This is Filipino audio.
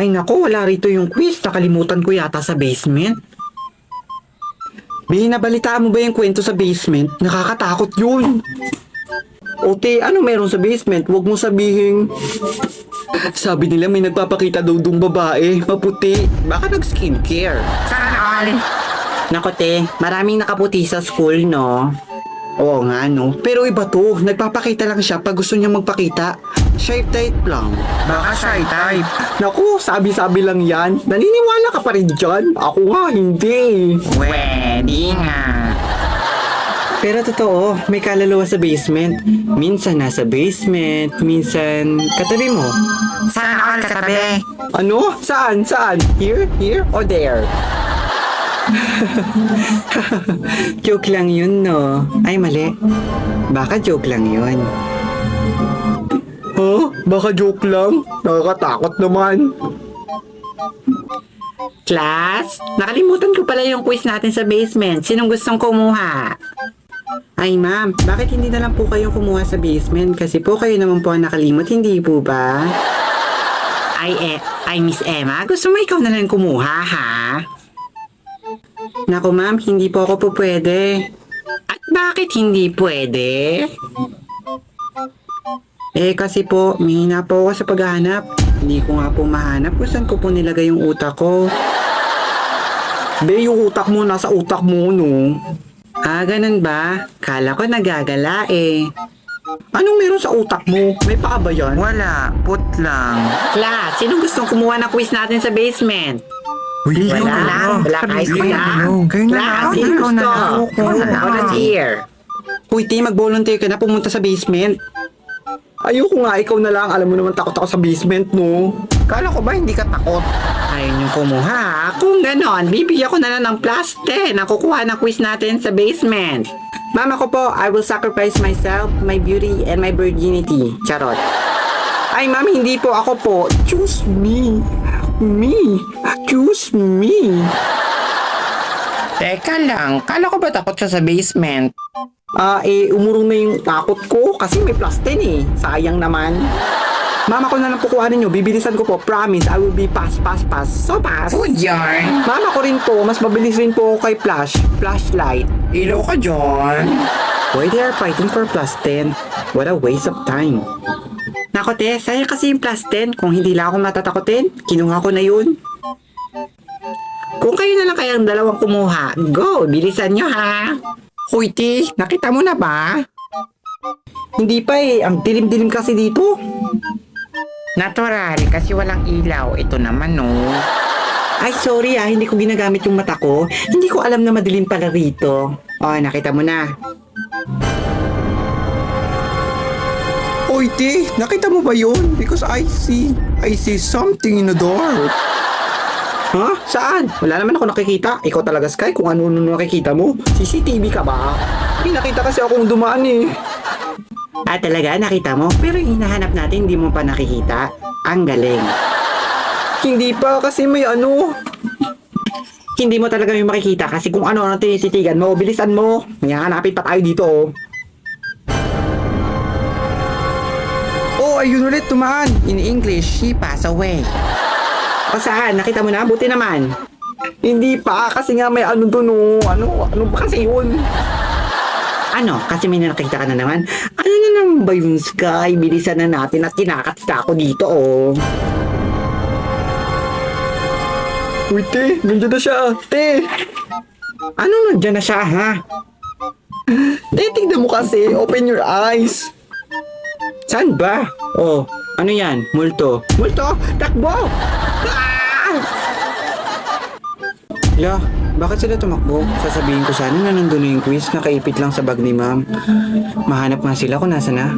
Ay nako, wala rito yung quiz. Nakalimutan ko yata sa basement. Binabalitaan mo ba yung kwento sa basement? Nakakatakot yun. Ote, ano meron sa basement? Huwag mo sabihin. Sabi nila may nagpapakita daw dung babae, maputi. Baka nag-skincare. Sana all. Nako te, maraming nakaputi sa school, no? Oo nga, no? Pero iba to, nagpapakita lang siya pag gusto niya magpakita. Shy type lang. Baka shy type. Naku, sabi-sabi lang yan. Naniniwala ka pa rin dyan? Ako nga, hindi. Pwede nga. Pero totoo, may kaluluwa sa basement. Minsan nasa basement, minsan katabi mo. Sana all katabi. Ano? Saan? Saan? Here? Here? Or there? Joke lang yun, no? Ay, mali. Baka joke lang yun. Huh? Baka joke lang? Nakakatakot naman. Class, nakalimutan ko pala yung quiz natin sa basement. Sinong gustong kumuha? Ay ma'am, bakit hindi na lang po kayong kumuha sa basement? Kasi po kayo naman po ang nakalimot, hindi po ba? Ay Miss Emma, gusto mo ikaw na lang kumuha, ha? Naku ma'am, hindi po ako po pwede. At bakit hindi pwede? Kasi po, mahina po ako sa paghahanap. Hindi ko nga po mahanap kung saan ko po nilagay yung utak ko. Be, yung utak mo nasa utak mo, no? Ganun ba? Kala ko nagagala eh. Anong meron sa utak mo? May paa ba yan? Wala, put lang. Class, sino gustong kumuha ng quiz natin sa basement? Wala kahit wala. Kayo na Class, lang. sino Ikaw na gusto? lang. Ikaw na lang. Volunteer. Uy, T, mag-volunteer ka na pumunta sa basement. Ayoko nga, ikaw na lang. Alam mo naman takot ako sa basement, no? Kala ko ba hindi ka takot? Ayun yung kumuha. Kung ganon, bibigyan ko na lang ng plus 10 ang kukuha ng quiz natin sa basement. Mama ko po, I will sacrifice myself, my beauty, and my virginity. Charot. Ay, ma'am, hindi po. Ako po. Choose me. Me. Choose me. Teka lang, kala ko ba takot siya sa basement? Umurong na yung takot ko kasi may plus 10 eh. Sayang naman. Mama ko na lang po kuhanin nyo. Bibilisan ko po. Promise, I will be pass. So pass. Food yarn. Mama ko rin po. Mas mabilis rin po ako kay flashlight. Ilaw ka dyan. Why they are fighting for plus 10? What a waste of time. Nako te, sayang kasi yung plus 10. Kung hindi lang ako matatakotin, kinuha ko na yun. Kung kayo na lang kayang dalawang kumuha, go, bilisan nyo ha. Uy, T, nakita mo na ba? Hindi pa eh, ang dilim-dilim kasi dito. Natural, kasi walang ilaw. Ito naman, no. Ay, sorry hindi ko ginagamit yung mata ko. Hindi ko alam na madilim pala rito. Nakita mo na. Oy, T, nakita mo ba yun? Because I see something in the dark. Saan? Wala naman ako nakikita. Ikaw talaga, Sky, kung ano nakikita mo. CCTV ka ba? May nakita kasi akong dumaan eh. Talaga? Nakita mo? Pero yung hinahanap natin, hindi mo pa nakikita. Ang galing. Hindi pa kasi may ano. Hindi mo talaga yung makikita kasi kung ano tinititigan mo, bilisan mo. May hanapin pa tayo dito oh. Oh, ayun ulit, tumaan. In English, she passed away. Saan? Nakita mo na? Buti naman. Hindi pa, kasi nga may ano doon oh. Ano ba kasi yun? Ano? Kasi may nakita ka na naman? Ano na naman ba yung Sky? Bilisan na natin at kinakatita ako dito oh. Uy, T, nandiyan na siya. Te, Ano nandiyan na siya ha? tingnan mo kasi. Open your eyes. Saan ba? Ano yan? Multo. Multo? Takbo! Bakit sila tumakbo? Sasabihin ko sana na nandun na yung quiz, nakaipit lang sa bag ni ma'am. Mahanap nga sila kung nasa na.